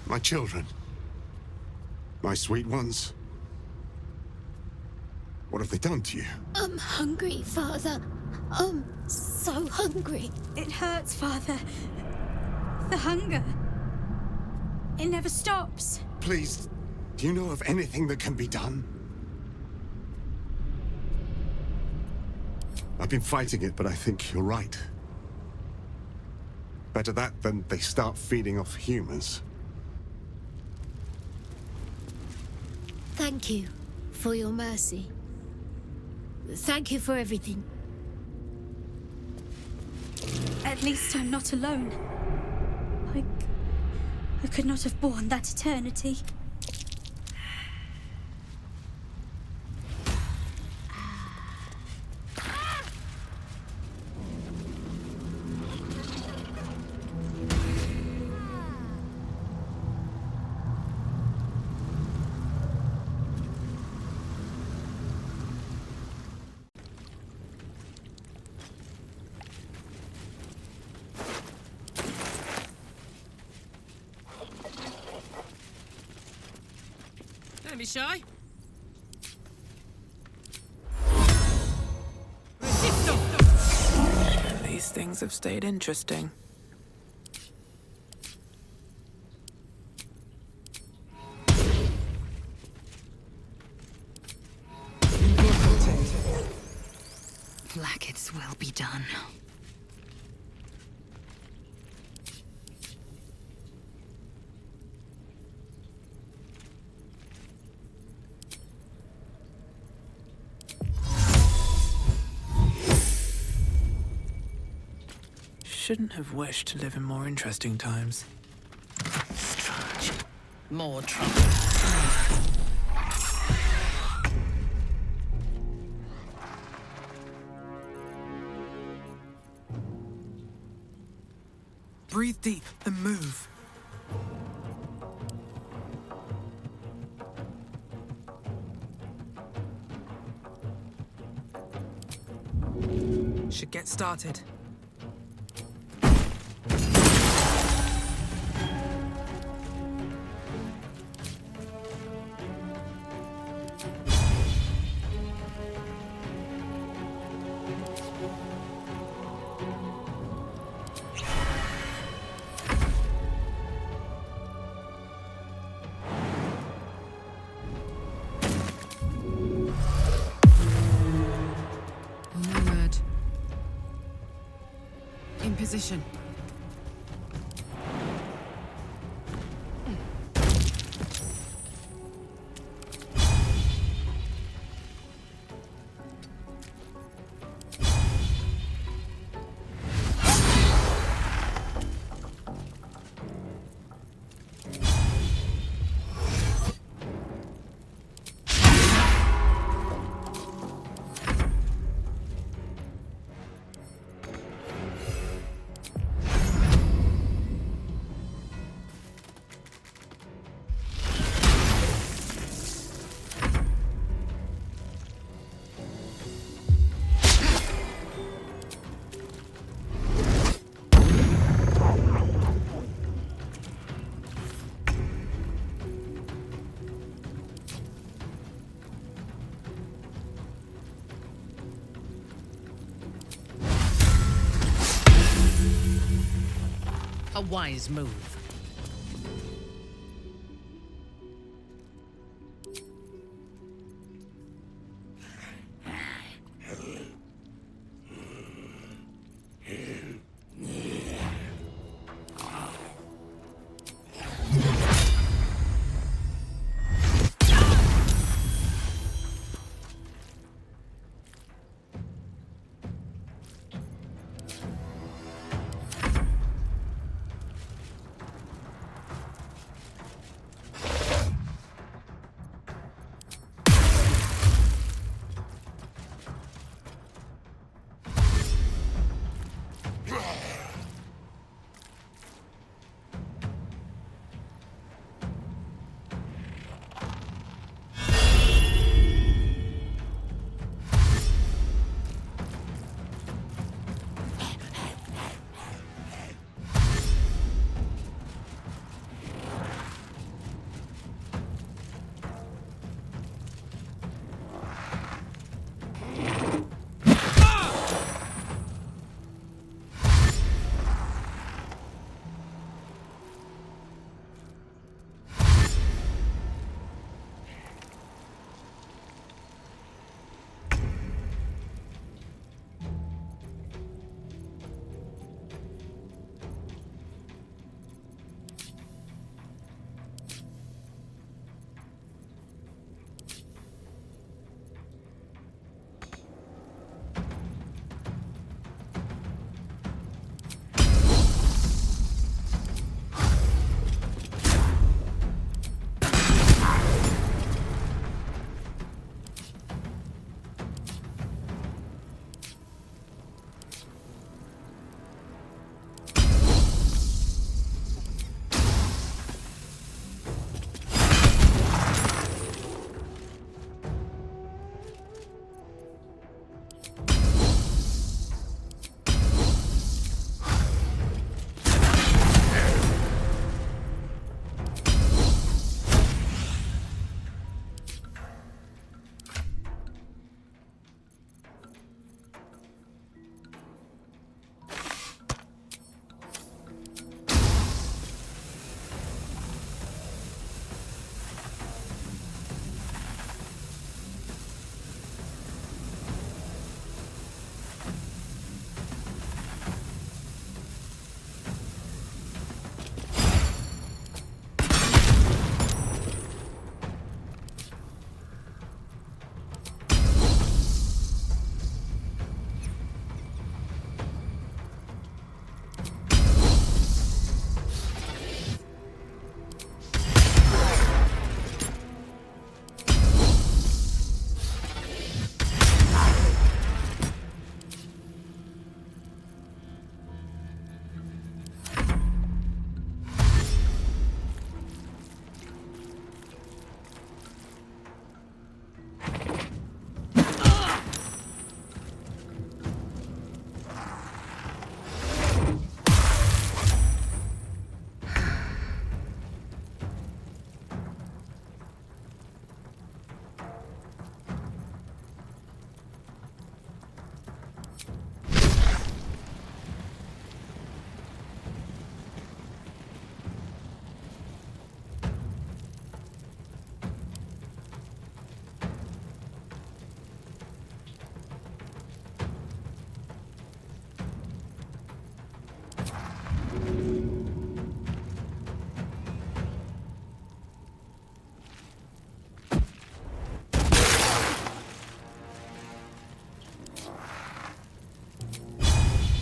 My children. My sweet ones. What have they done to you? I'm hungry, Father. I'm so hungry. It hurts, Father. The hunger. It never stops. Please, do you know of anything that can be done? I've been fighting it, but I think you're right. Better that than they start feeding off humans. Thank you for your mercy. Thank you for everything. At least I'm not alone. I could not have borne that eternity. Don't be shy. These things have stayed interesting. Blackets will be done. Shouldn't have wished to live in more interesting times. Strange. More trouble. Breathe deep and move. Should get started. In position. A wise move.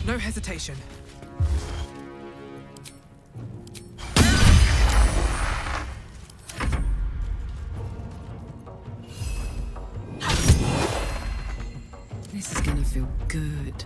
No hesitation. This is gonna feel good.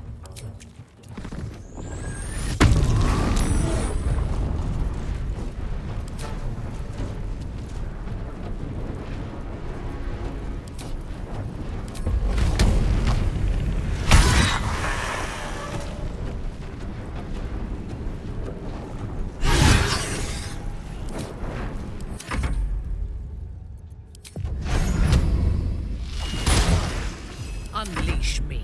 Unleash me.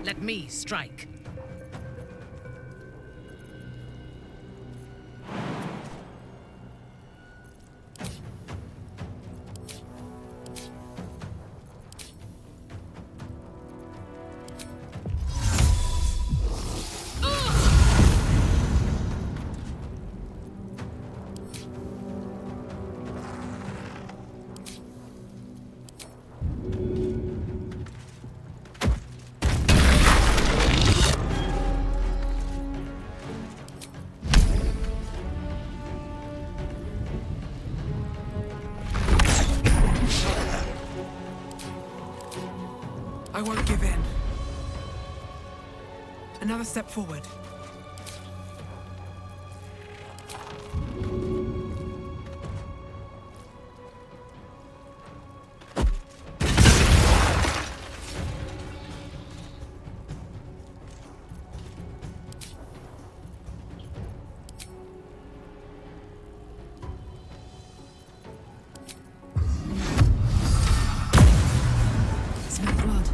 Let me strike. I won't give in. Another step forward. Smell blood.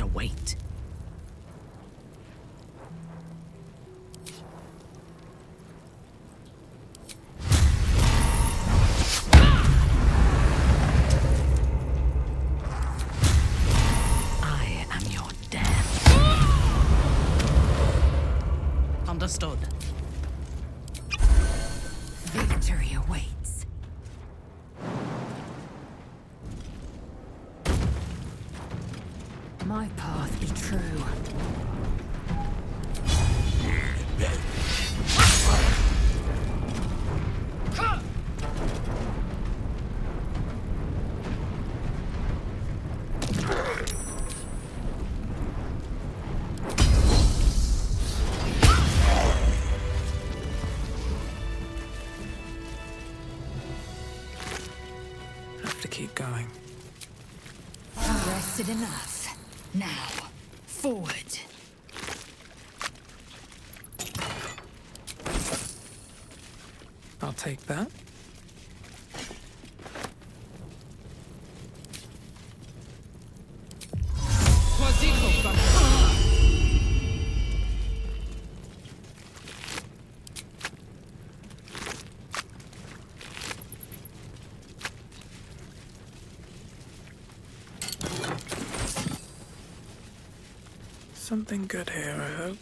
Victories await. I am your death. Understood. Victory awaits. My path be true. Have to keep going. Rested enough. Now, forward. I'll take that. Something good here, I hope.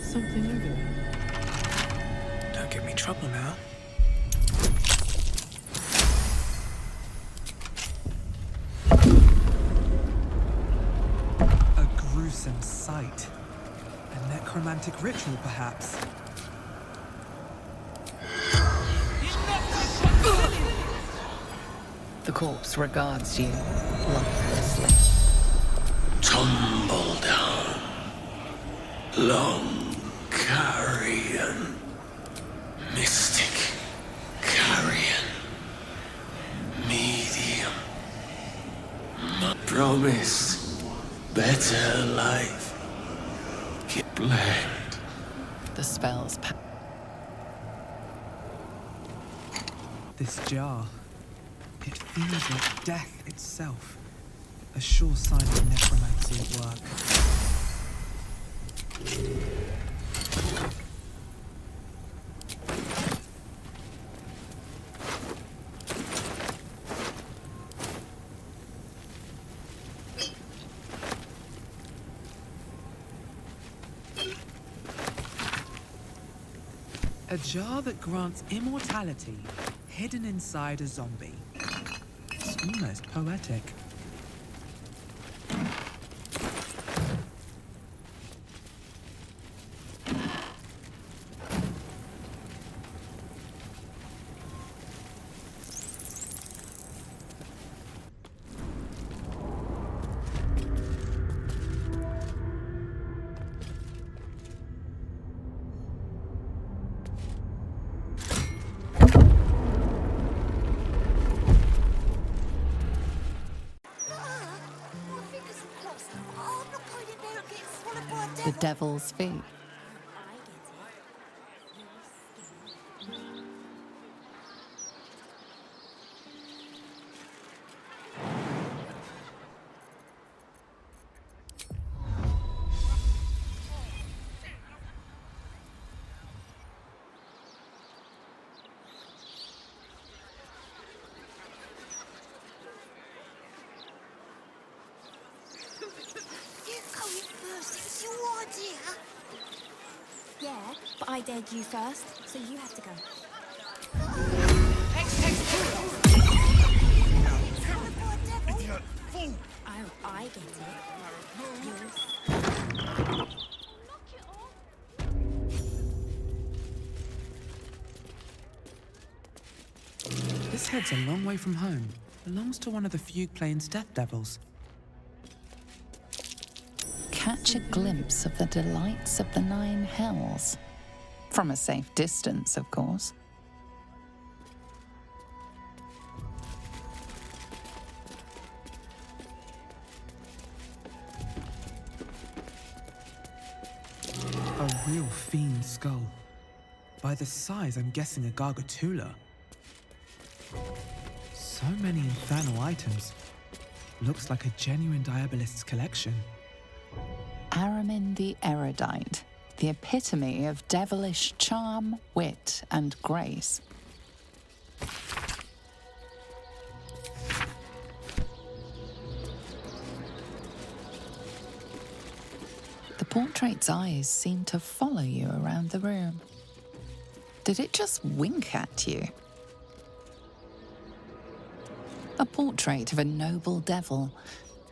Something over there. Don't give me trouble now. A gruesome sight. A necromantic ritual, perhaps. The corpse regards you lifelessly. Tumble down. Long carrion. Mystic carrion. Medium. Promise better life. Get blamed. The spell's This jar. It feels like death itself. A sure sign of necromancy at work. A jar that grants immortality, hidden inside a zombie. It's almost poetic. the devil's feet. You going since you are dear. Yeah, but I dared you first, so you have to go. Idiot! Fool! Oh, I get it. Yours. This head's a long way from home. Belongs to one of the fugue playing step devils. Catch a glimpse of the delights of the Nine Hells. From a safe distance, of course. A real fiend skull. By the size, I'm guessing a gargantula. So many infernal items. Looks like a genuine Diabolist's collection. Aramin the Erudite, the epitome of devilish charm, wit, and grace. The portrait's eyes seem to follow you around the room. Did it just wink at you? A portrait of a noble devil,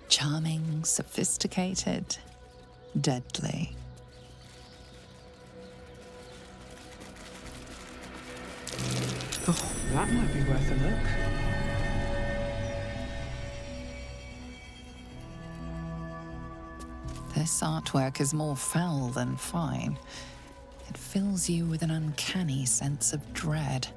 charming, sophisticated, deadly. Oh, that might be worth a look. This artwork is more foul than fine. It fills you with an uncanny sense of dread.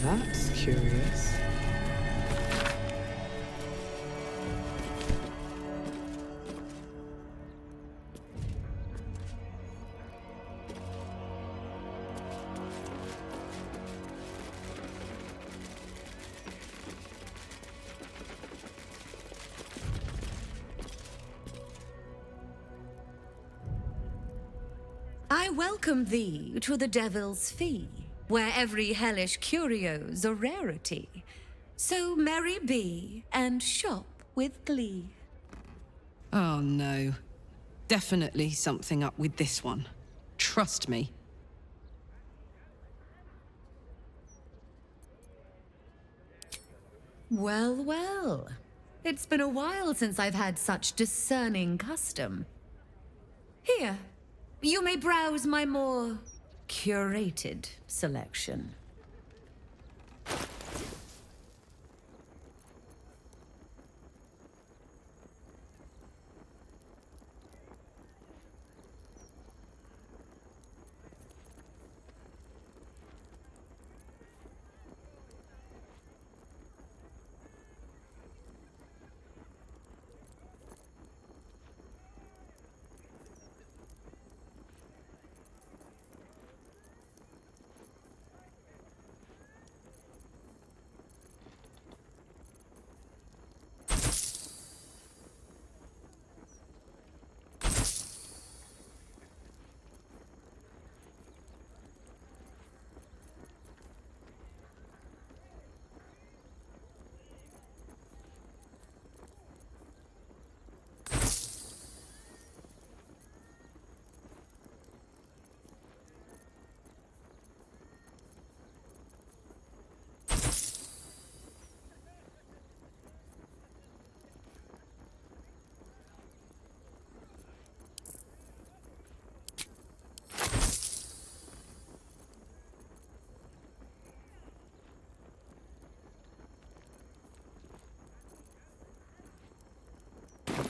That's curious. I welcome thee to the Devil's Fee, where every hellish curio's a rarity. So merry be, and shop with glee. Oh no. Definitely something up with this one. Trust me. Well, well. It's been a while since I've had such discerning custom. Here, you may browse my more curated selection.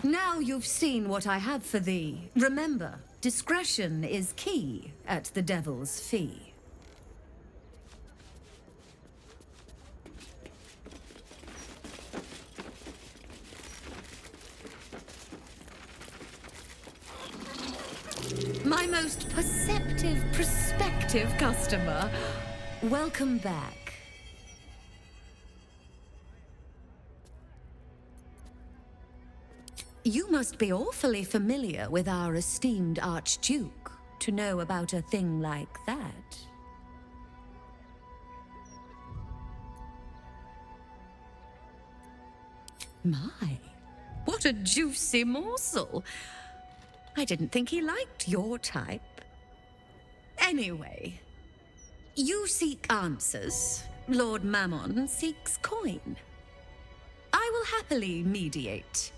Now you've seen what I have for thee. Remember, discretion is key at the Devil's Fee. My most perceptive, prospective customer, welcome back. You must be awfully familiar with our esteemed Archduke to know about a thing like that. My, what a juicy morsel. I didn't think he liked your type. Anyway, you seek answers. Lord Mammon seeks coin. I will happily mediate.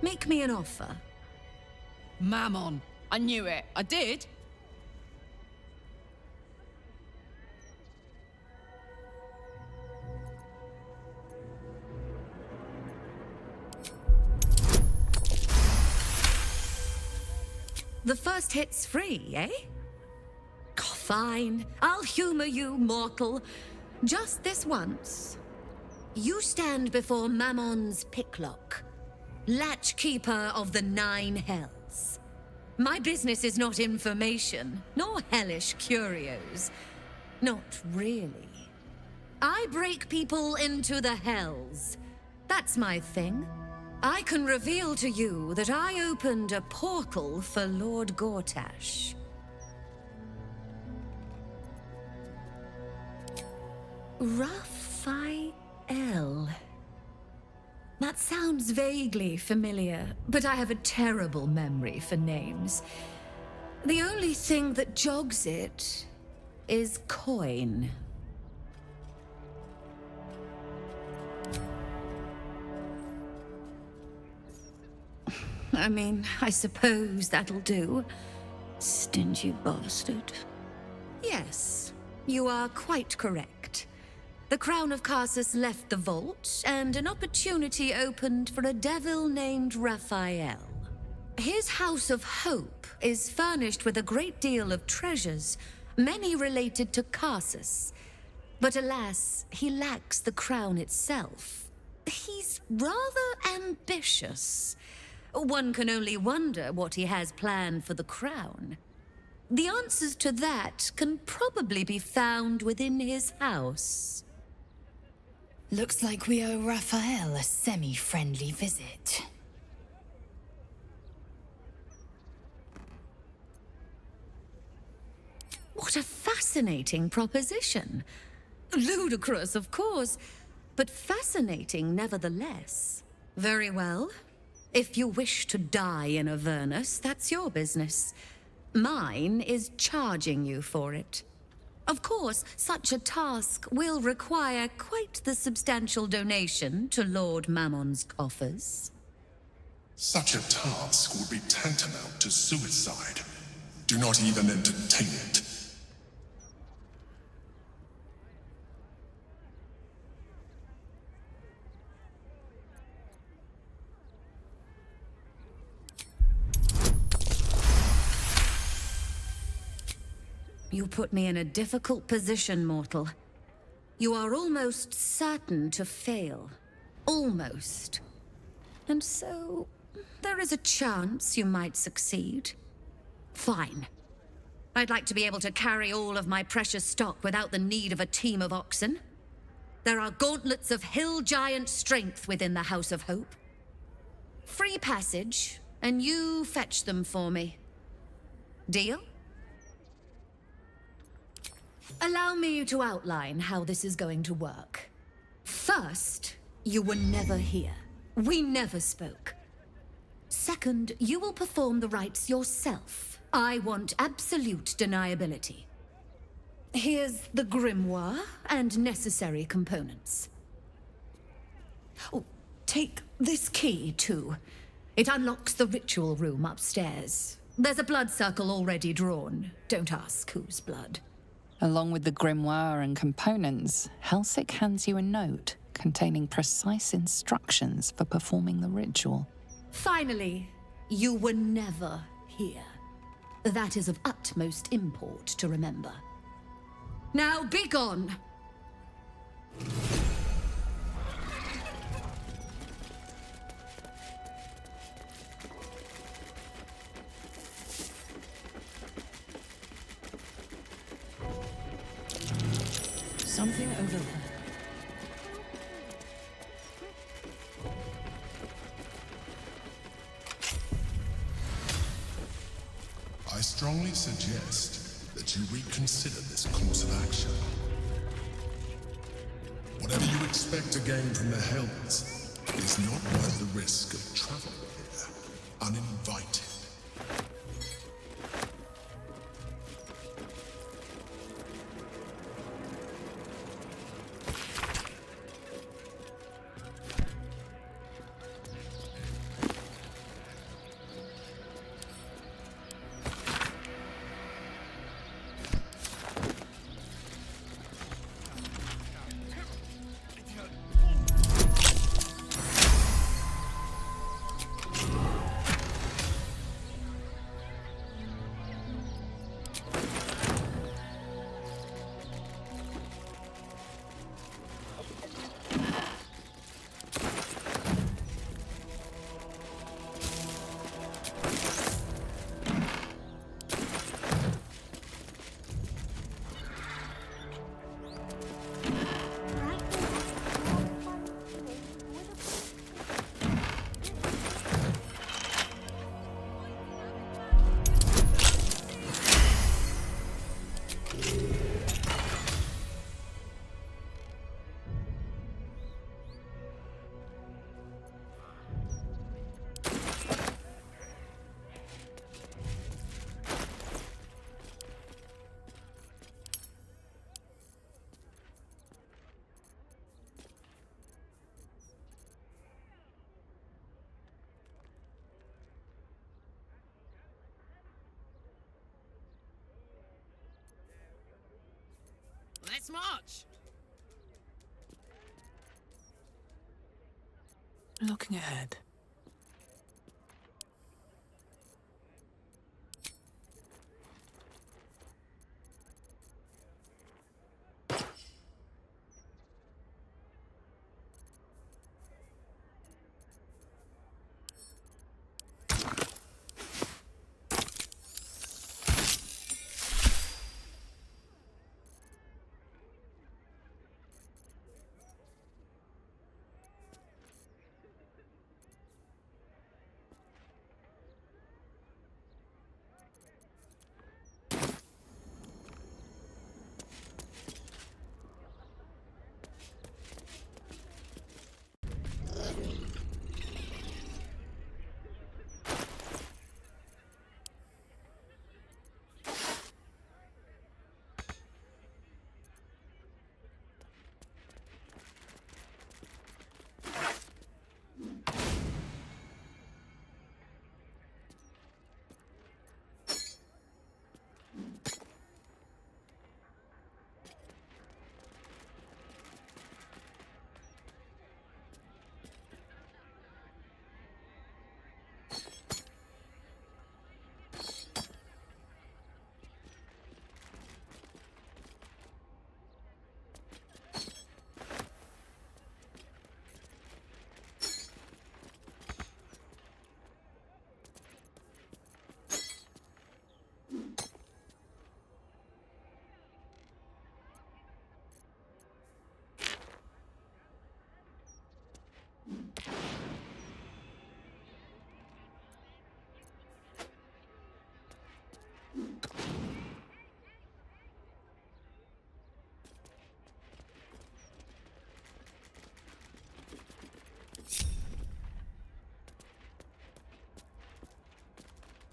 Make me an offer. Mammon. I knew it. I did. The first hit's free, eh? Fine. I'll humor you, mortal. Just this once. You stand before Mammon's picklock, latchkeeper of the 9 hells. My business is not information, nor hellish curios. Not really. I break people into the hells. That's my thing. I can reveal to you that I opened a portal for Lord Gortash. Raphael. That sounds vaguely familiar, but I have a terrible memory for names. The only thing that jogs it is coin. I mean, I suppose that'll do. Stingy bastard. Yes, you are quite correct. The Crown of Carsus left the vault, and an opportunity opened for a devil named Raphael. His House of Hope is furnished with a great deal of treasures, many related to Carsus. But alas, he lacks the crown itself. He's rather ambitious. One can only wonder what he has planned for the crown. The answers to that can probably be found within his house. Looks like we owe Raphael a semi-friendly visit. What a fascinating proposition. Ludicrous, of course, but fascinating nevertheless. Very well. If you wish to die in Avernus, that's your business. Mine is charging you for it. Of course, such a task will require quite the substantial donation to Lord Mammon's coffers. Such a task would be tantamount to suicide. Do not even entertain it. You put me in a difficult position, mortal. You are almost certain to fail. Almost. And so, there is a chance you might succeed. Fine. I'd like to be able to carry all of my precious stock without the need of a team of oxen. There are gauntlets of hill giant strength within the House of Hope. Free passage, and you fetch them for me. Deal? Allow me to outline how this is going to work. First, you were never here. We never spoke. Second, you will perform the rites yourself. I want absolute deniability. Here's the grimoire and necessary components. Oh, take this key, too. It unlocks the ritual room upstairs. There's a blood circle already drawn. Don't ask whose blood. Along with the grimoire and components, Helsik hands you a note containing precise instructions for performing the ritual. Finally, you were never here. That is of utmost import to remember. Now be gone! Something over there. I strongly suggest that you reconsider this course of action. Whatever you expect to gain from the Hells is not worth the risk of travel here, uninvited. Let's march! Looking ahead.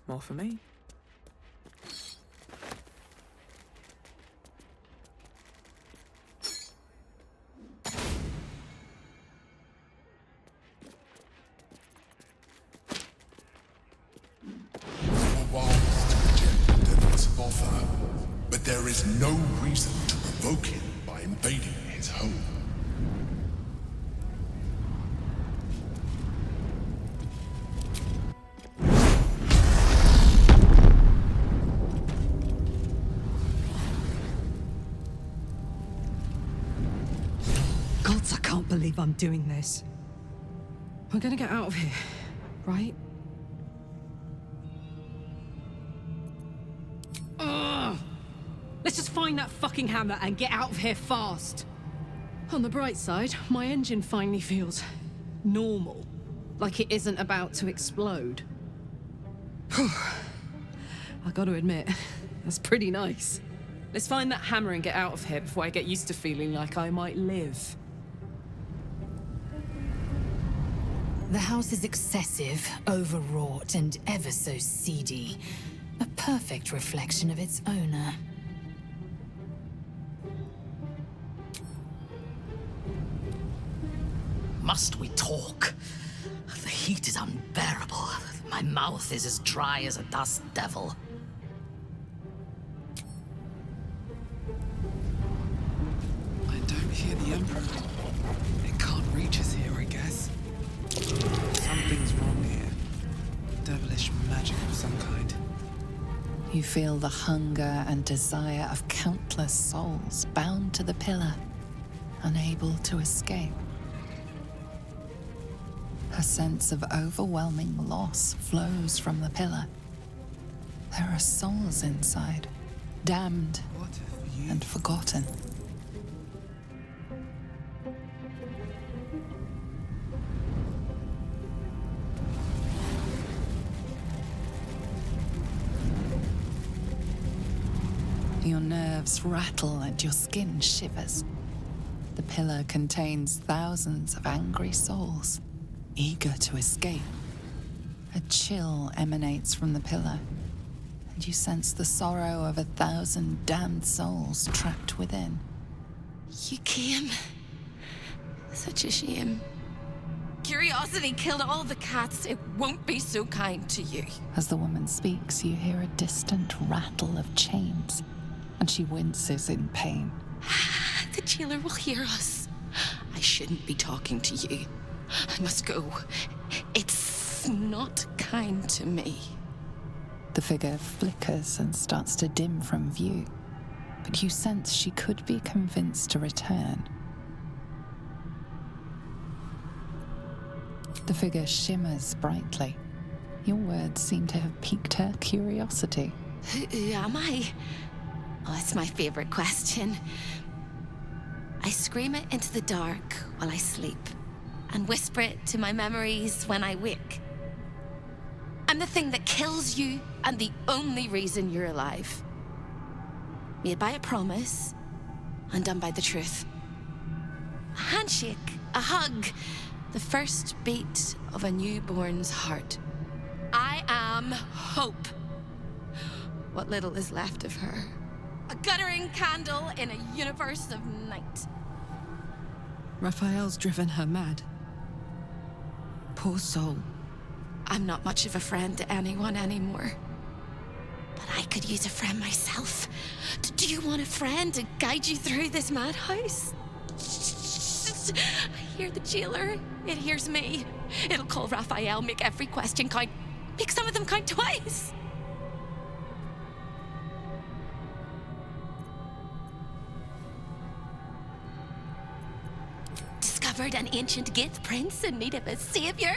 More for me. Offer, but there is no reason to provoke him by invading his home. Gods, I can't believe I'm doing this. We're gonna get out of here, right? Let's just find that fucking hammer and get out of here fast. On the bright side, my engine finally feels normal. Like it isn't about to explode. I gotta admit, that's pretty nice. Let's find that hammer and get out of here before I get used to feeling like I might live. The house is excessive, overwrought, and ever so seedy. A perfect reflection of its owner. Must we talk? The heat is unbearable. My mouth is as dry as a dust devil. I don't hear the Emperor. It can't reach us here, I guess. Something's wrong here. Devilish magic of some kind. You feel the hunger and desire of countless souls bound to the pillar, unable to escape. A sense of overwhelming loss flows from the pillar. There are souls inside, damned and forgotten. Your nerves rattle and your skin shivers. The pillar contains thousands of angry souls, eager to escape. A chill emanates from the pillar, and you sense the sorrow of 1,000 damned souls trapped within. You came. Such a shame. Curiosity killed all the cats. It won't be so kind to you. As the woman speaks, you hear a distant rattle of chains, and she winces in pain. The jailer will hear us. I shouldn't be talking to you. I must go. It's not kind to me. The figure flickers and starts to dim from view, but you sense she could be convinced to return. The figure shimmers brightly. Your words seem to have piqued her curiosity. Who am I? Oh, it's my favorite question. I scream it into the dark while I sleep, and whisper it to my memories when I wake. I'm the thing that kills you, and the only reason you're alive. Made by a promise, undone by the truth. A handshake, a hug, the first beat of a newborn's heart. I am hope. What little is left of her. A guttering candle in a universe of night. Raphael's driven her mad. Poor soul. I'm not much of a friend to anyone anymore. But I could use a friend myself. Do you want a friend to guide you through this madhouse? I hear the jailer. It hears me. It'll call Raphael, make every question count. Make some of them count twice. Discovered an ancient gift, prince in need of a savior.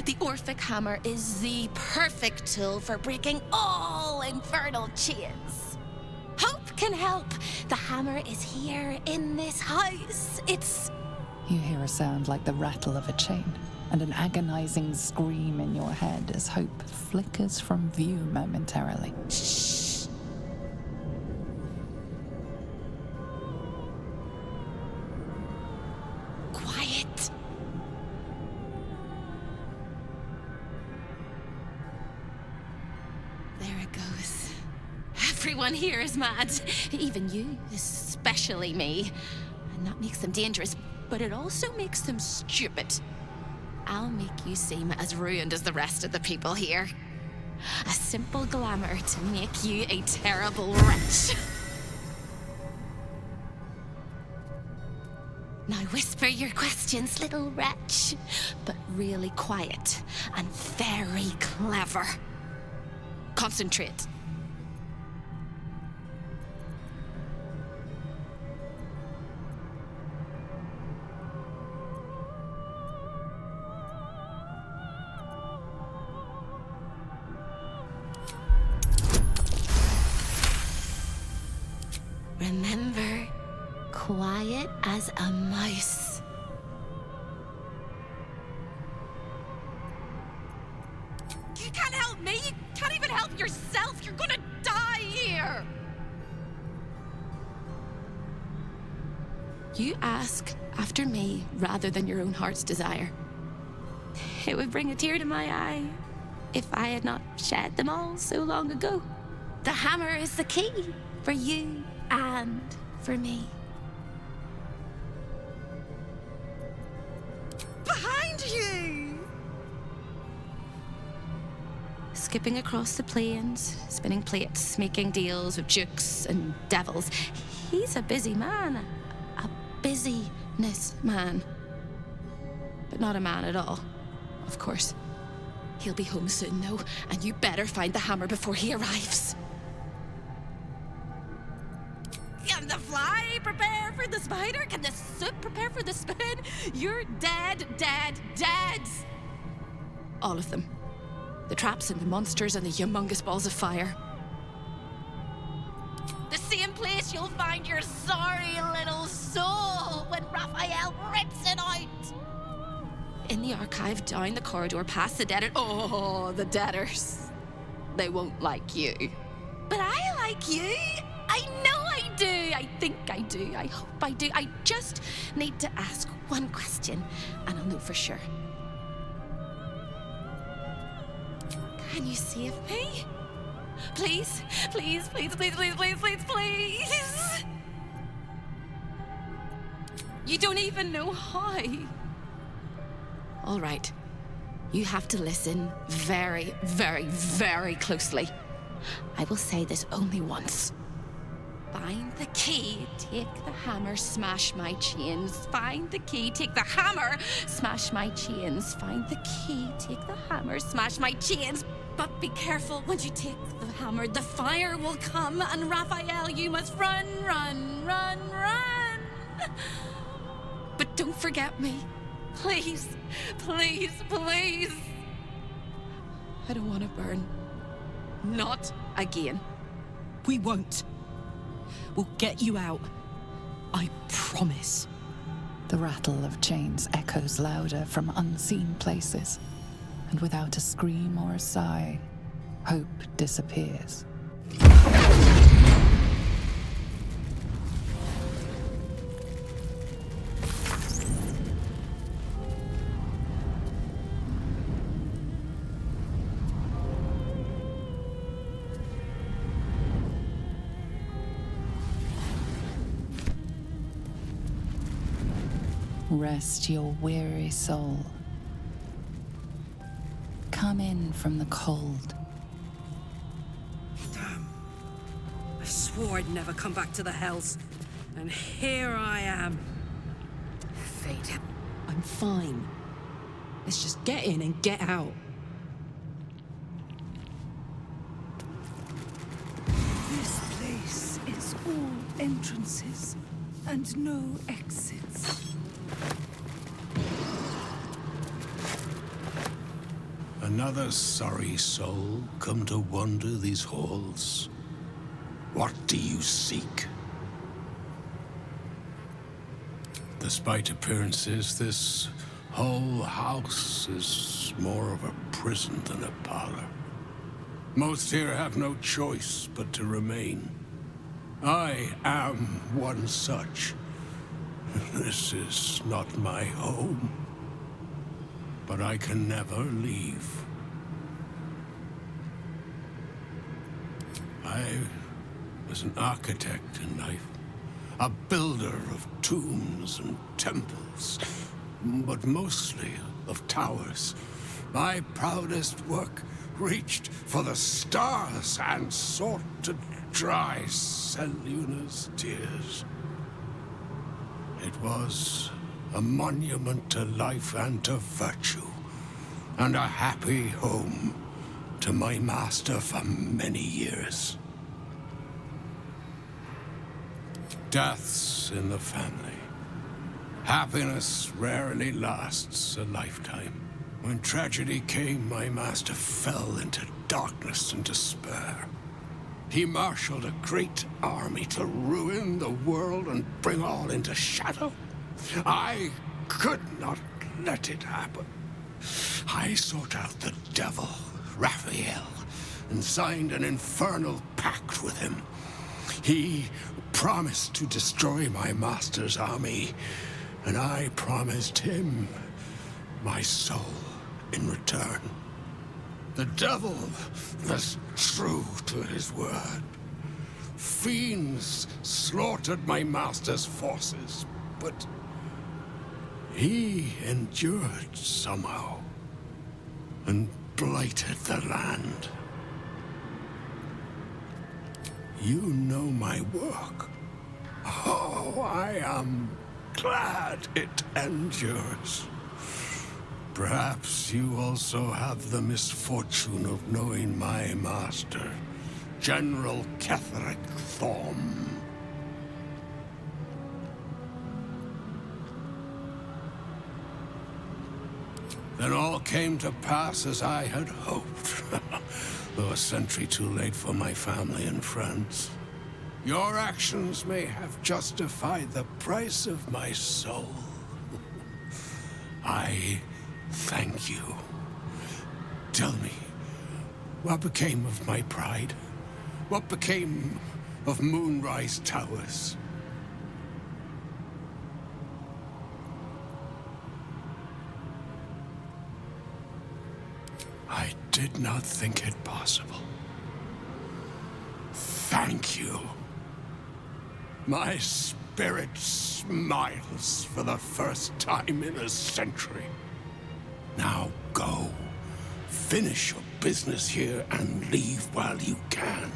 The Orphic hammer is the perfect tool for breaking all infernal chains. Hope can help. The hammer is here in this house. It's... You hear a sound like the rattle of a chain, and an agonizing scream in your head as hope flickers from view momentarily. Shh. Quiet. There it goes. Everyone here is mad. Even you, especially me. And that makes them dangerous, but it also makes them stupid. I'll make you seem as ruined as the rest of the people here. A simple glamour to make you a terrible wretch. Now whisper your questions, little wretch, but really quiet and very clever. Concentrate. Remember, quiet as a mouse. You can't help me! You can't even even help yourself. You're gonna die here. You ask after me rather than your own heart's desire. It would bring a tear to my eye if I had not shed them all so long ago. The hammer is the key for you and for me. Behind you! Skipping across the plains, spinning plates, making deals with dukes and devils. He's a busy man. A busyness man. But not a man at all, of course. He'll be home soon, though, and you better find the hammer before he arrives. Can the fly prepare for the spider? Can the soup prepare for the spoon? You're dead, dead, dead! All of them. The traps and the monsters and the humongous balls of fire. The same place you'll find your sorry little soul when Raphael rips it out! In the archive, down the corridor, past the debtor. Oh, the debtors. They won't like you. But I like you. I know I do. I think I do. I hope I do. I just need to ask one question, and I'll know for sure. Can you save me? Please, please, please, please, please, please, please, please. You don't even know how. All right. You have to listen very, very, very closely. I will say this only once. Find the key, take the hammer, smash my chains. Find the key, take the hammer, smash my chains. Find the key, take the hammer, smash my chains. But be careful, when you take the hammer, the fire will come, and Raphael, you must run, run, run, run. But don't forget me. Please, please, please. I don't want to burn. Not again. We won't. We'll get you out. I promise. The rattle of chains echoes louder from unseen places, and without a scream or a sigh, hope disappears. Rest your weary soul. Come in from the cold. Damn. I swore I'd never come back to the Hells. And here I am. Fate. I'm fine. Let's just get in and get out. This place is all entrances and no exits. Another sorry soul come to wander these halls. What do you seek? Despite appearances, this whole house is more of a prison than a parlor. Most here have no choice but to remain. I am one such. This is not my home, but I can never leave. I was an architect in life, a builder of tombs and temples, but mostly of towers. My proudest work reached for the stars and sought to dry Selûne's tears. It was a monument to life and to virtue, and a happy home to my master for many years. Deaths in the family. Happiness rarely lasts a lifetime. When tragedy came, my master fell into darkness and despair. He marshaled a great army to ruin the world and bring all into shadow. I could not let it happen. I sought out the devil, Raphael, and signed an infernal pact with him. He promised to destroy my master's army, and I promised him my soul in return. The devil was true to his word. Fiends slaughtered my master's forces, but he endured somehow and blighted the land. You know my work. Oh, I am glad it endures. Perhaps you also have the misfortune of knowing my master, General Ketheric Thorm. Then all came to pass as I had hoped, though a century too late for my family and friends. Your actions may have justified the price of my soul. I thank you. Tell me, what became of my pride? What became of Moonrise Towers? I did not think it possible. Thank you. My spirit smiles for the first time in a century. Now go. Finish your business here and leave while you can.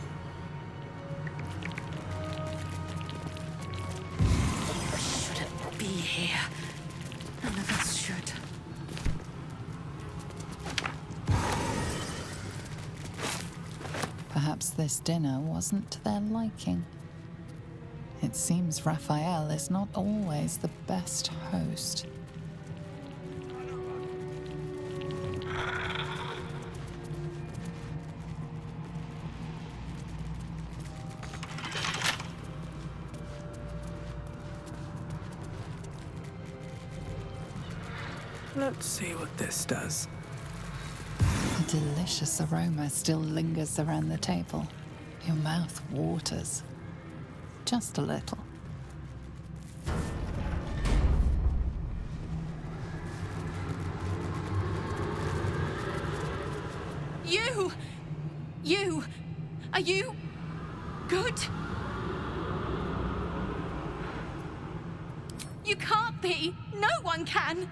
Should it be here? None of us should. Perhaps this dinner wasn't to their liking. It seems Raphael is not always the best host. Let's see what this does. A delicious aroma still lingers around the table. Your mouth waters. Just a little. You! Are you good? You can't be! No one can!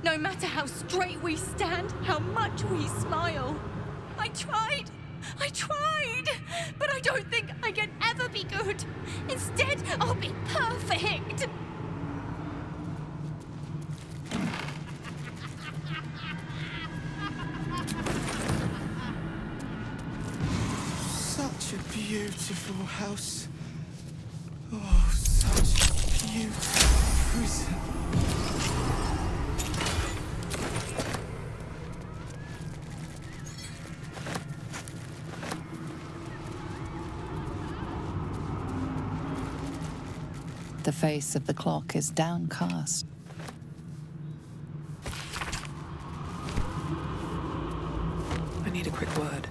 No matter how straight we stand, how much we smile. I tried! But I don't think I can ever be good. Instead, I'll be perfect! Such a beautiful house. Oh, such a beautiful prison. The face of the clock is downcast. I need a quick word.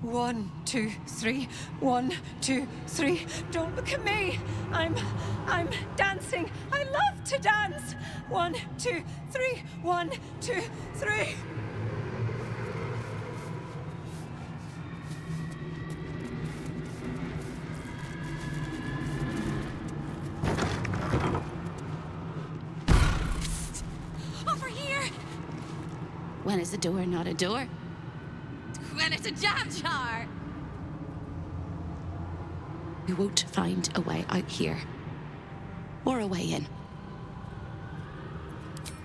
1, 2, 3. 1, 2, 3. Don't look at me. I'm dancing. I love to dance. 1, 2, 3. 1, 2, 3. When is a door not a door? When it's a jam jar! We won't find a way out here. Or a way in.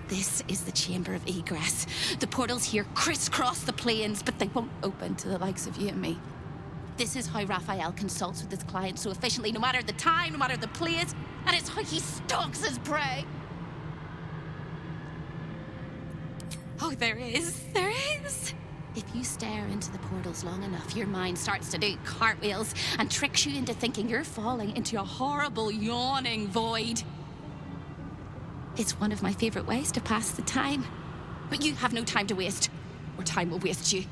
This is the chamber of egress. The portals here crisscross the plains, but they won't open to the likes of you and me. This is how Raphael consults with his clients so efficiently, no matter the time, no matter the place, and it's how he stalks his prey. Oh, there is. If you stare into the portals long enough, your mind starts to do cartwheels and tricks you into thinking you're falling into a horrible, yawning void. It's one of my favorite ways to pass the time. But you have no time to waste, or time will waste you.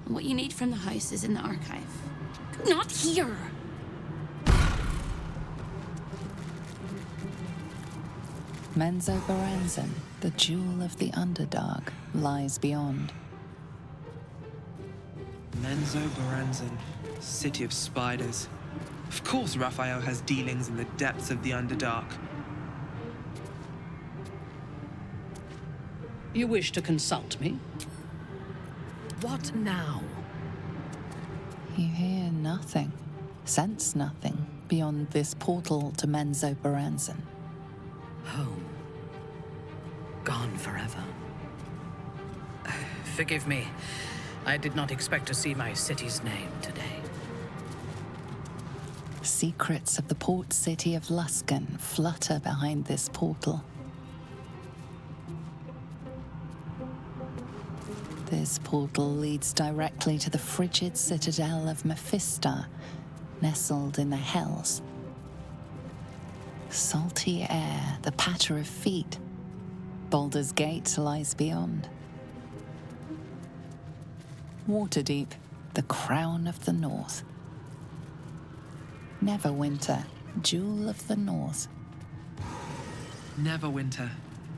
What you need from the house is in the archive. Not here! Menzoberranzan, the jewel of the Underdark, lies beyond. Menzoberranzan, city of spiders. Of course Raphael has dealings in the depths of the Underdark. You wish to consult me? What now? You hear nothing, sense nothing beyond this portal to Menzoberranzan. Home. Gone forever. Forgive me. I did not expect to see my city's name today. Secrets of the port city of Luskan flutter behind this portal. This portal leads directly to the frigid citadel of Mephistar, nestled in the Hells. Salty air, the patter of feet. Baldur's Gate lies beyond. Waterdeep, the crown of the North. Neverwinter, jewel of the North. Neverwinter,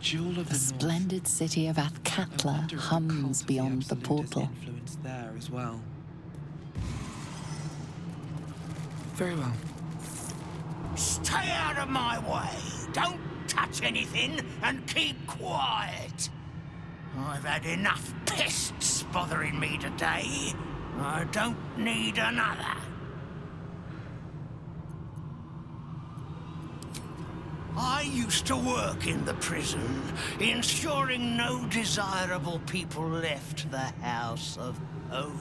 jewel of the The splendid city of Athkatla hums beyond the portal. influence there as well. Very well. Stay out of my way. Don't touch anything and keep quiet. I've had enough pests bothering me today. I don't need another. I used to work in the prison, ensuring no desirable people left the House of Hope.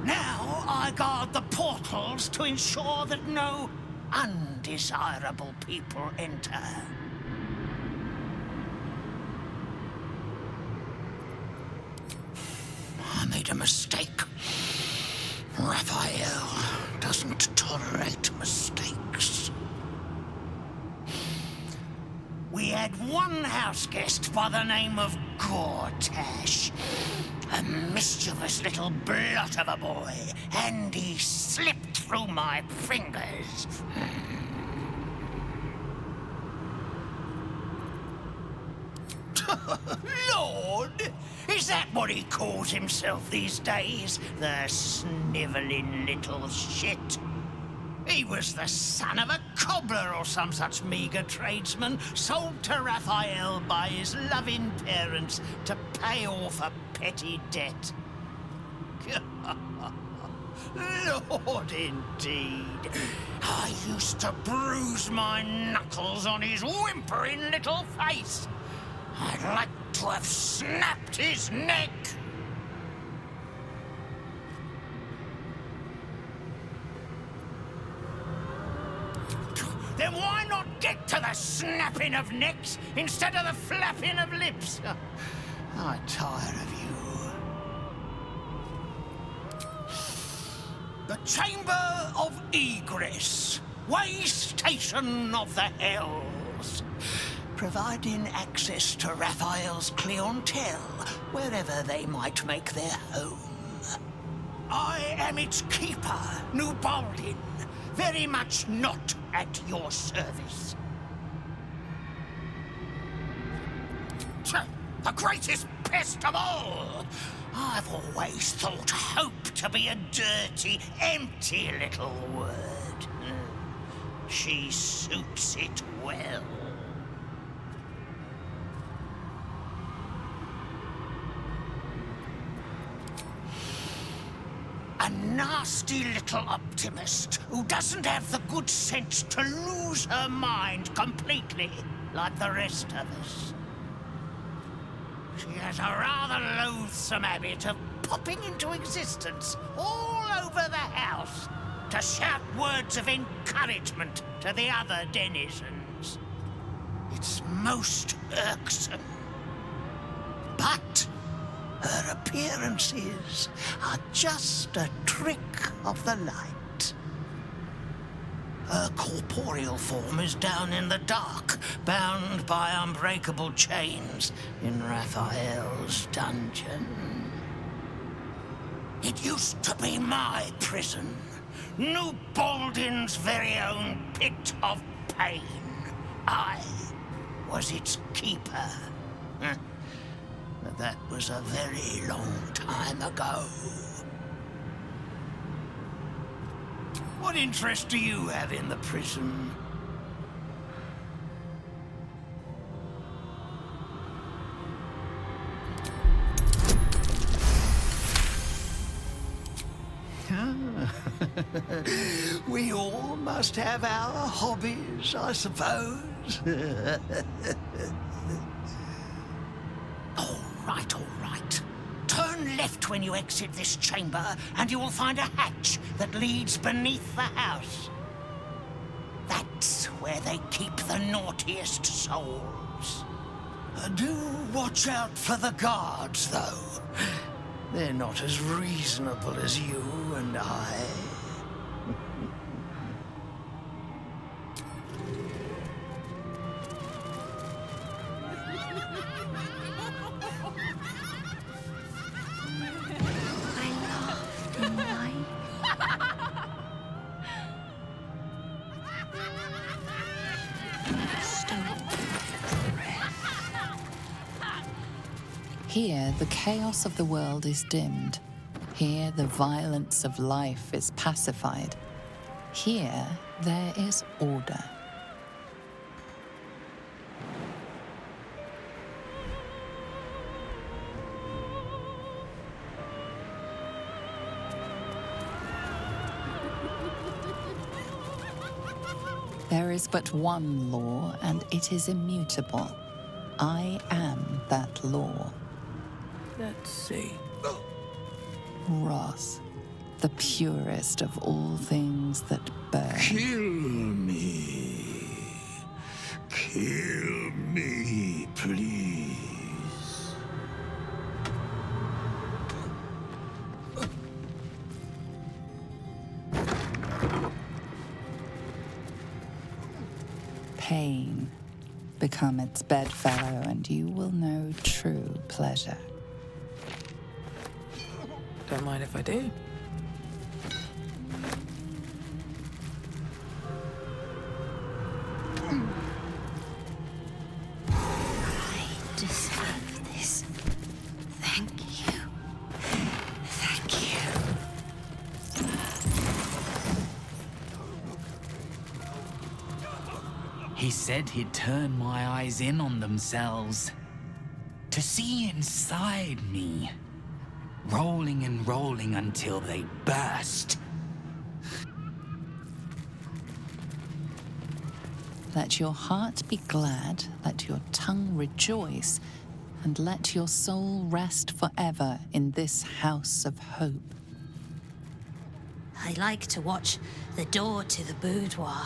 Now I guard the portals to ensure that no undesirable people enter. I made a mistake. Raphael doesn't tolerate mistakes. We had one house guest by the name of Gortash. A mischievous little blot of a boy, and he slipped through my fingers. Lord, is that what he calls himself these days? The snivelling little shit. He was the son of a cobbler or some such meagre tradesman, sold to Raphael by his loving parents to pay off a petty debt. Lord, indeed. I used to bruise my knuckles on his whimpering little face. I'd like to have snapped his neck. Then why not get to the snapping of necks instead of the flapping of lips? I tire of you. The Chamber of Egress, way station of the Hells, providing access to Raphael's clientele wherever they might make their home. I am its keeper, New Baldin, very much not at your service. The greatest pest of all! I've always thought hope to be a dirty, empty little word. She suits it well. A nasty little optimist who doesn't have the good sense to lose her mind completely, like the rest of us. She has a rather loathsome habit of popping into existence all over the house to shout words of encouragement to the other denizens. It's most irksome. But her appearances are just a trick of the light. Her corporeal form is down in the dark, bound by unbreakable chains in Raphael's dungeon. It used to be my prison. New Baldin's very own pit of pain. I was its keeper. But that was a very long time ago. What interest do you have in the prison? We all must have our hobbies, I suppose. All right. Turn left when you exit this chamber, and you will find a hatch that leads beneath the house. That's where they keep the naughtiest souls. Do watch out for the guards, though. They're not as reasonable as you and I. Here, the chaos of the world is dimmed. Here, the violence of life is pacified. Here, there is order. There is but one law, and it is immutable. I am that law. Let's see. Wrath, the purest of all things that burn. Kill me. Kill me, please. Pain. Become its bedfellow, and you will know true pleasure. Don't mind if I do. I deserve this. Thank you. Thank you. He said he'd turn my eyes in on themselves. To see inside me. Rolling and rolling until they burst. Let your heart be glad, let your tongue rejoice, and let your soul rest forever in this house of hope. I like to watch the door to the boudoir.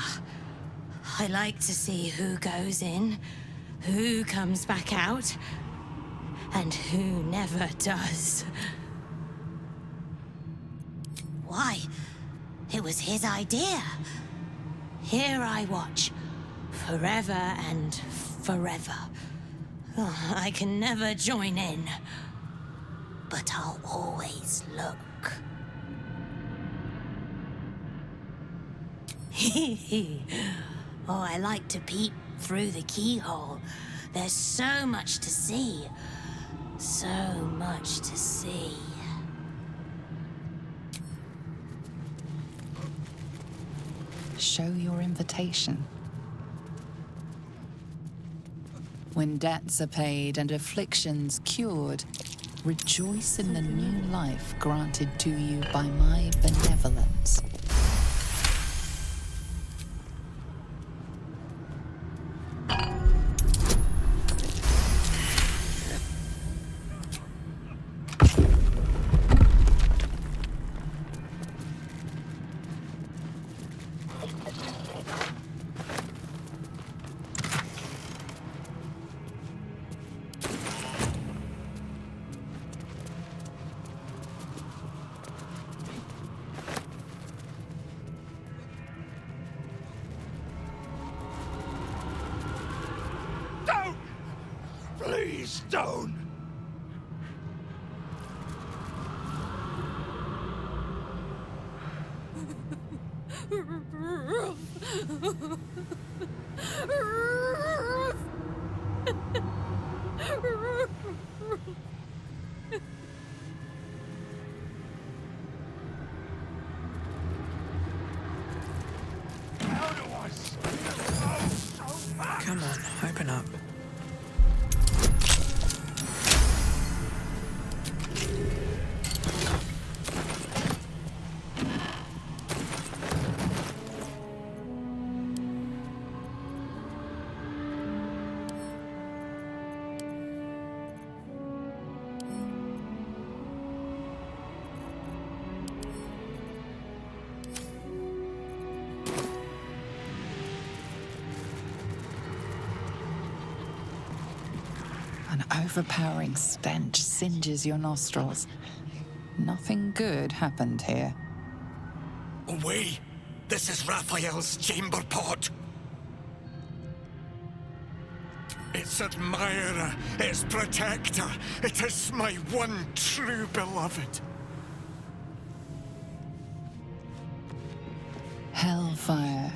I like to see who goes in, who comes back out, and who never does. Why? It was his idea. Here I watch, forever and forever. Oh, I can never join in, but I'll always look. Oh, I like to peep through the keyhole. There's so much to see. So much to see. Show your invitation. When debts are paid and afflictions cured, rejoice in the new life granted to you by my benevolence. Please don't. Come on, open up. An overpowering stench singes your nostrils. Nothing good happened here. Away! This is Raphael's chamber pot! Its admirer, its protector, it is my one true beloved. Hellfire,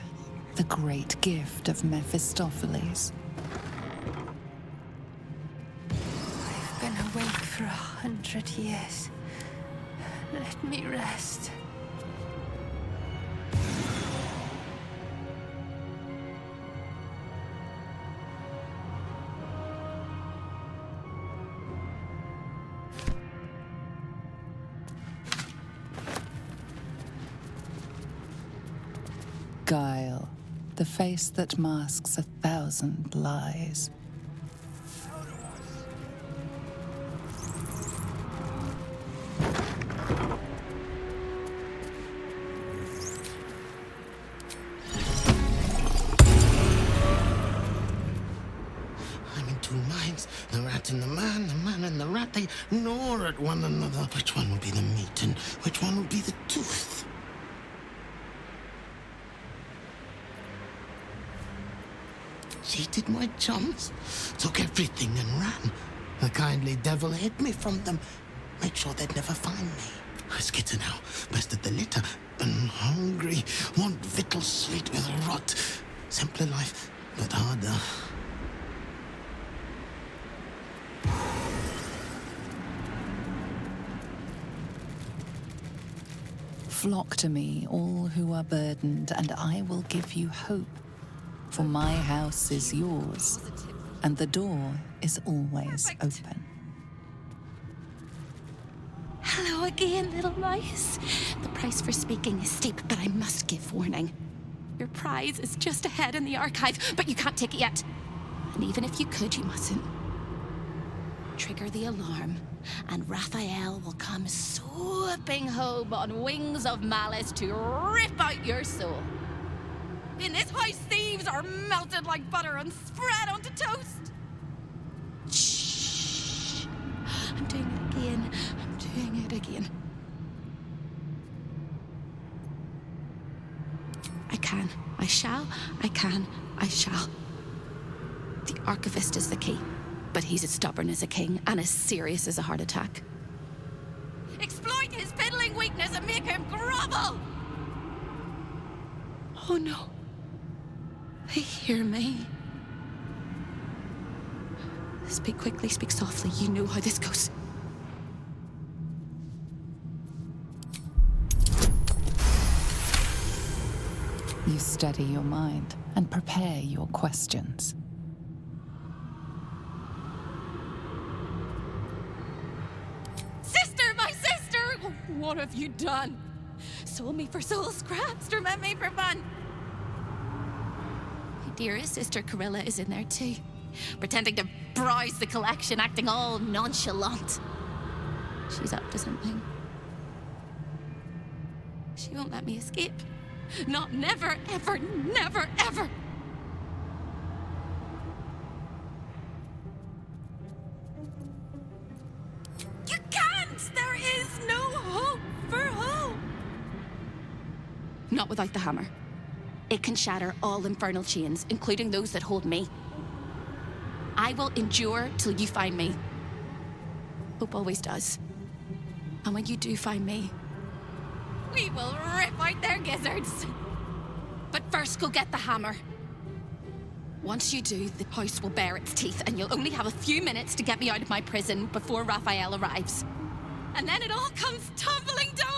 the great gift of Mephistopheles. I've been awake for 100 years. Let me rest. Guile, the face that masks 1,000 lies. I'm in two minds. The rat and the man and the rat, they gnaw at one another. Which one will be the meat and which one will be the tooth? Cheated my chums, took everything and ran. The kindly devil hid me from them, made sure they'd never find me. I skitter now, bested the litter, and hungry, want victuals sweet with rot. Simpler life, but harder. Flock to me, all who are burdened, and I will give you hope. For my house is yours, and the door is always open. Hello again, little mice. The price for speaking is steep, but I must give warning. Your prize is just ahead in the archive, but you can't take it yet. And even if you could, you mustn't. Trigger the alarm, and Raphael will come swooping home on wings of malice to rip out your soul. In this house, thieves are melted like butter and spread onto toast. Shh. I'm doing it again. I'm doing it again. I can. I shall. I can. I shall. The archivist is the key, but he's as stubborn as a king and as serious as a heart attack. Exploit his fiddling weakness and make him grovel! Oh no. They hear me. Speak quickly, speak softly. You know how this goes. You steady your mind and prepare your questions. Sister, my sister! Oh, what have you done? Sold me for soul scraps, torment me for fun. Dearest sister Carilla is in there too, pretending to browse the collection, acting all nonchalant. She's up to something. She won't let me escape. Not never, ever, never, ever. You can't! There is no hope for hope! Not without the hammer. It can shatter all infernal chains, including those that hold me. I will endure till you find me. Hope always does. And when you do find me, We will rip out their gizzards! But first, go get the hammer. Once you do, the house will bare its teeth, and you'll only have a few minutes to get me out of my prison before Raphael arrives. And then it all comes tumbling down!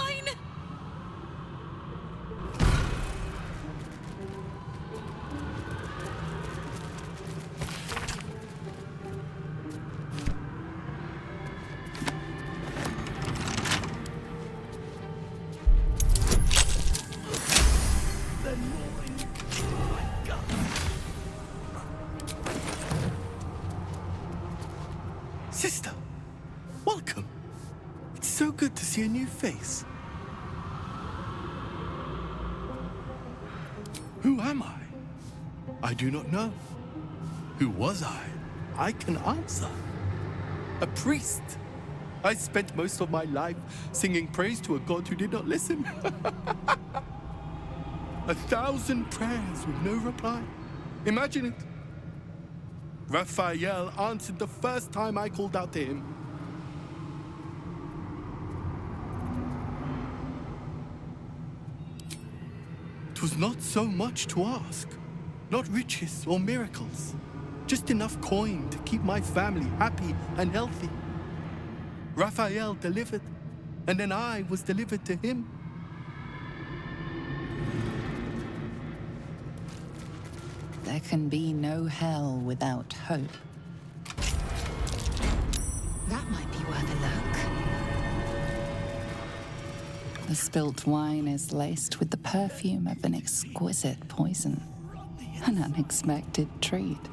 Sister, welcome. It's so good to see a new face. Who am I? I do not know. Who was I? I can answer. A priest. I spent most of my life singing praise to a god who did not listen. 1,000 prayers with no reply. Imagine it. Raphael answered the first time I called out to him. It was not so much to ask. Not riches or miracles. Just enough coin to keep my family happy and healthy. Raphael delivered, and then I was delivered to him. There can be no hell without hope. That might be worth a look. The spilt wine is laced with the perfume of an exquisite poison. An unexpected treat.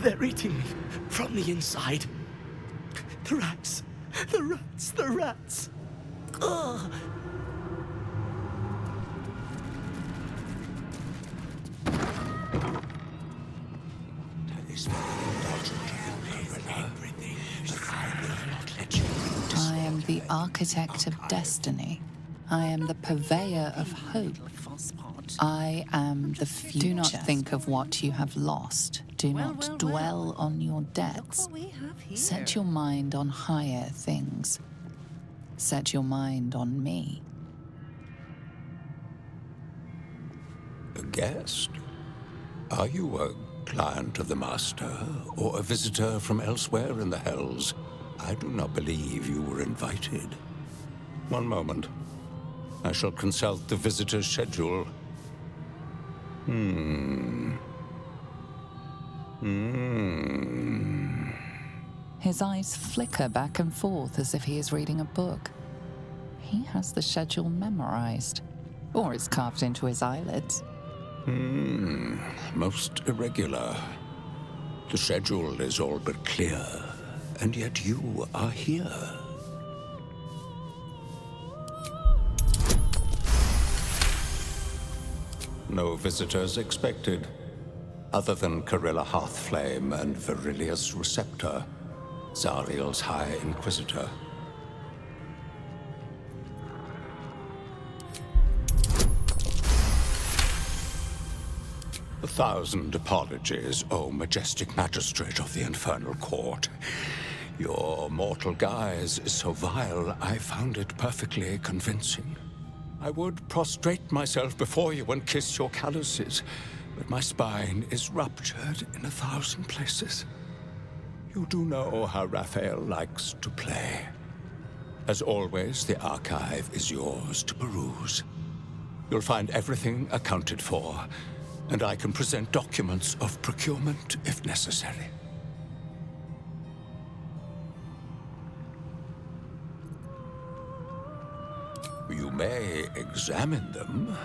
They're eating me from the inside. The rats. The rats. The rats. Ugh. I am the architect of destiny. I am the purveyor of hope. I am the future. Do not think of what you have lost. Do not dwell on your debts. Set your mind on higher things. Set your mind on me. A guest? Are you a client of the Master, or a visitor from elsewhere in the Hells? I do not believe you were invited. One moment. I shall consult the visitor's schedule. His eyes flicker back and forth as if he is reading a book. He has the schedule memorized, or it's carved into his eyelids. Most irregular. The schedule is all but clear, and yet you are here. No visitors expected, other than Carilla Hearthflame and Verilius Receptor, Zariel's High Inquisitor. A 1,000 apologies, O majestic magistrate of the Infernal Court. Your mortal guise is so vile, I found it perfectly convincing. I would prostrate myself before you and kiss your calluses, but my spine is ruptured in 1,000 places. You do know how Raphael likes to play. As always, the archive is yours to peruse. You'll find everything accounted for, and I can present documents of procurement if necessary. You may examine them,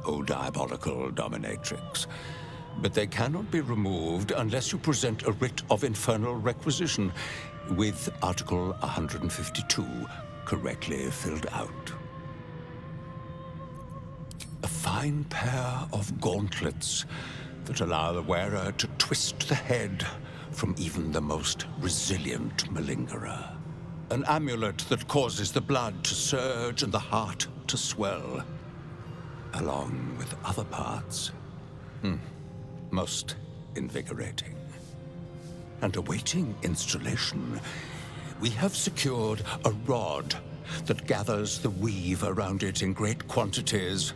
O diabolical dominatrix, but they cannot be removed unless you present a writ of infernal requisition with Article 152 correctly filled out. A fine pair of gauntlets that allow the wearer to twist the head from even the most resilient malingerer. An amulet that causes the blood to surge and the heart to swell, along with other parts. Most invigorating. And awaiting installation we have secured a rod that gathers the weave around it in great quantities,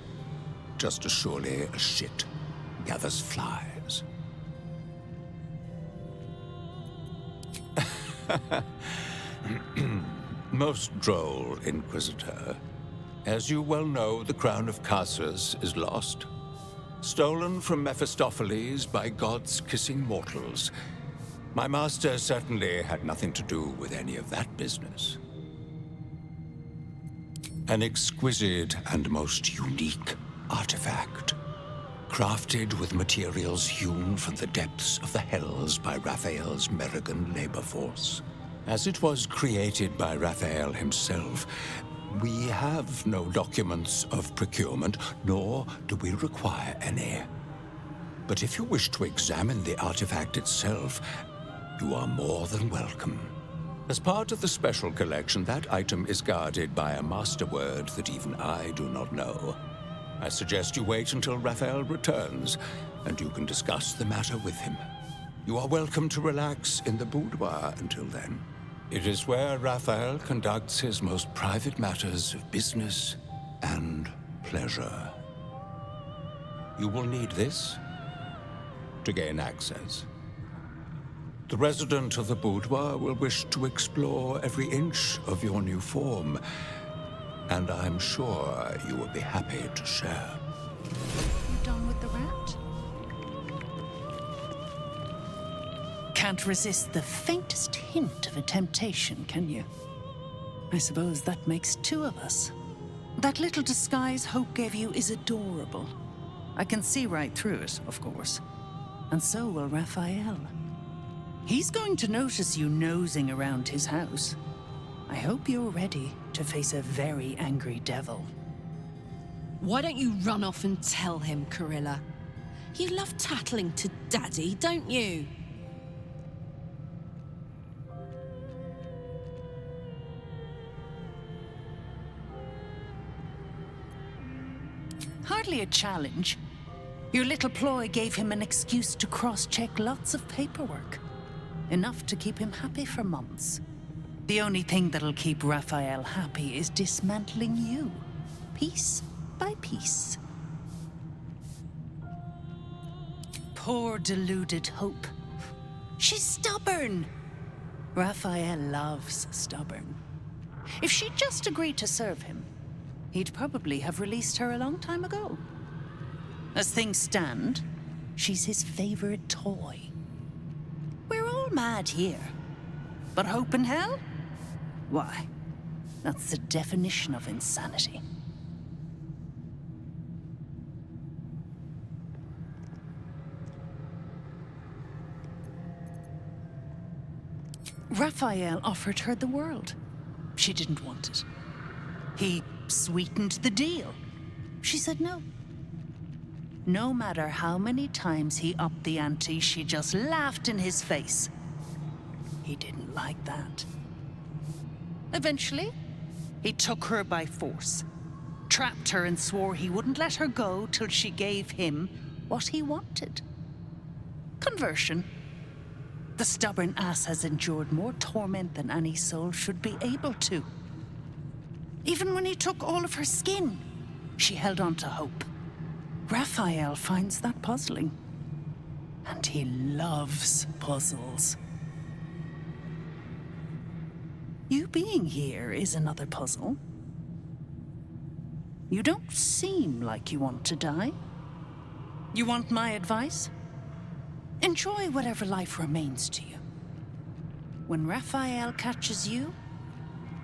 just as surely as shit gathers flies. Most droll, Inquisitor. As you well know, the crown of Casus is lost. Stolen from Mephistopheles by gods kissing mortals. My master certainly had nothing to do with any of that business. An exquisite and most unique artifact, crafted with materials hewn from the depths of the hells by Raphael's Merrigan labor force. As it was created by Raphael himself, we have no documents of procurement, nor do we require any. But if you wish to examine the artifact itself, you are more than welcome. As part of the special collection, that item is guarded by a master word that even I do not know. I suggest you wait until Raphael returns, and you can discuss the matter with him. You are welcome to relax in the boudoir until then. It is where Raphael conducts his most private matters of business and pleasure. You will need this to gain access. The resident of the boudoir will wish to explore every inch of your new form, and I'm sure you will be happy to share. You done with the rat? Can't resist the faintest hint of a temptation, can you? I suppose that makes two of us. That little disguise Hope gave you is adorable. I can see right through it, of course. And so will Raphael. He's going to notice you nosing around his house. I hope you're ready to face a very angry devil. Why don't you run off and tell him, Corilla? You love tattling to Daddy, don't you? Hardly a challenge. Your little ploy gave him an excuse to cross-check lots of paperwork. Enough to keep him happy for months. The only thing that'll keep Raphael happy is dismantling you, piece by piece. Poor deluded Hope. She's stubborn. Raphael loves stubborn. If she'd just agreed to serve him, he'd probably have released her a long time ago. As things stand, she's his favorite toy. We're all mad here. But Hope in hell? Why, that's the definition of insanity. Raphael offered her the world. She didn't want it. He sweetened the deal. She said no. No matter how many times he upped the ante, she just laughed in his face. He didn't like that. Eventually, he took her by force, trapped her and swore he wouldn't let her go till she gave him what he wanted. Conversion. The stubborn ass has endured more torment than any soul should be able to. Even when he took all of her skin, she held on to hope. Raphael finds that puzzling. And he loves puzzles. You being here is another puzzle. You don't seem like you want to die. You want my advice? Enjoy whatever life remains to you. When Raphael catches you,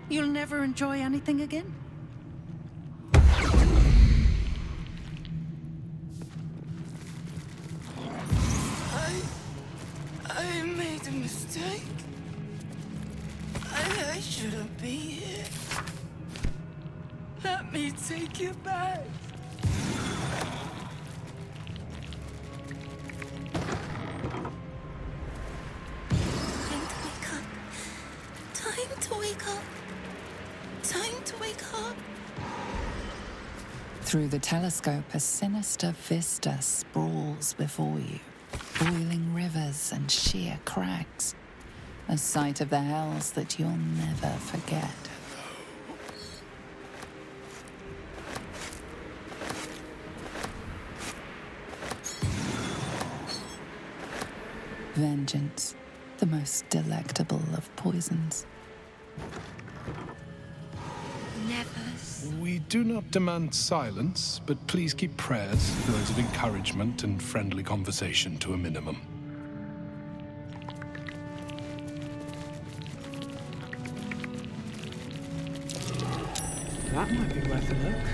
you'll never enjoy anything again. I made a mistake. I shouldn't be here. Let me take you back. Time to wake up. Time to wake up. Through the telescope, a sinister vista sprawls before you. Boiling rivers and sheer crags. A sight of the hells that you'll never forget. Vengeance, the most delectable of poisons. We do not demand silence, but please keep prayers, words of encouragement, and friendly conversation to a minimum. That might be worth a look.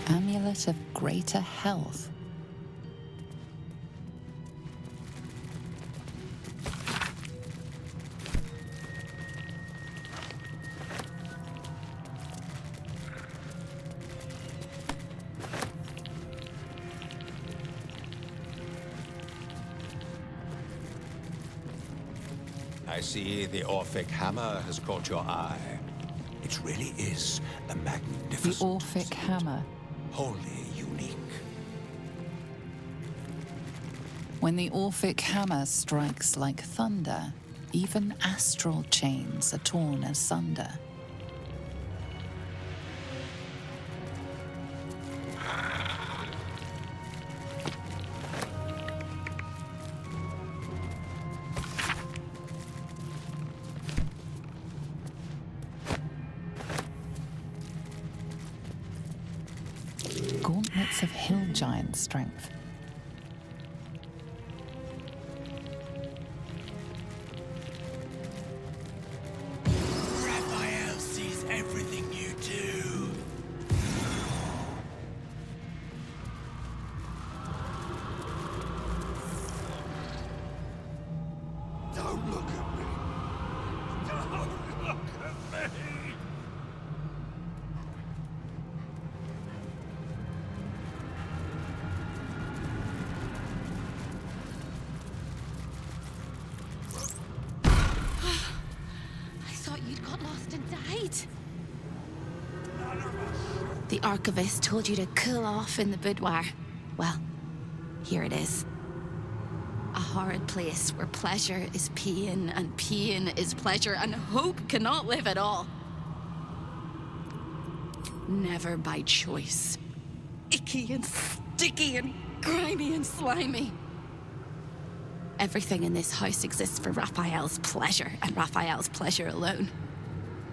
Amulet of greater health. I see the Orphic hammer has caught your eye. It really is a The magnificent, Orphic hammer. wholly unique. When the Orphic hammer strikes like thunder, even astral chains are torn asunder. Gauntlets of hill giant strength. Raphael sees everything you do. Don't look at me. Don't look at me. I thought you'd got lost and died. The archivist told you to cool off in the boudoir. Well, here it is. A horrid place where pleasure is pain and pain is pleasure and hope cannot live at all. Never by choice. Icky and sticky and grimy and slimy. Everything in this house exists for Raphael's pleasure and Raphael's pleasure alone.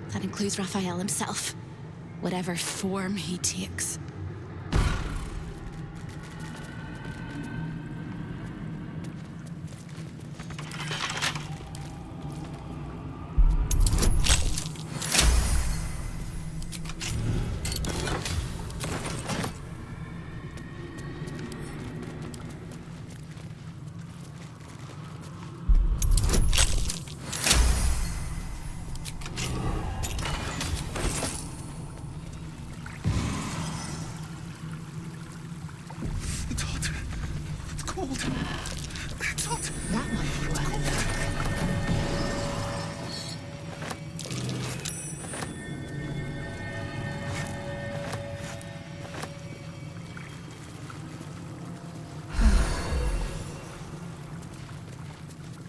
That includes Raphael himself, whatever form he takes. That might be worth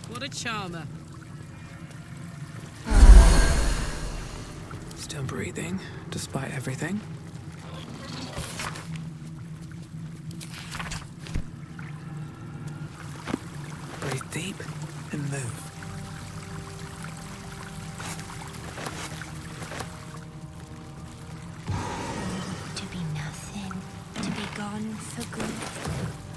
What a charmer. Still breathing, despite everything. Breathe deep and move. To be nothing, to be gone for good.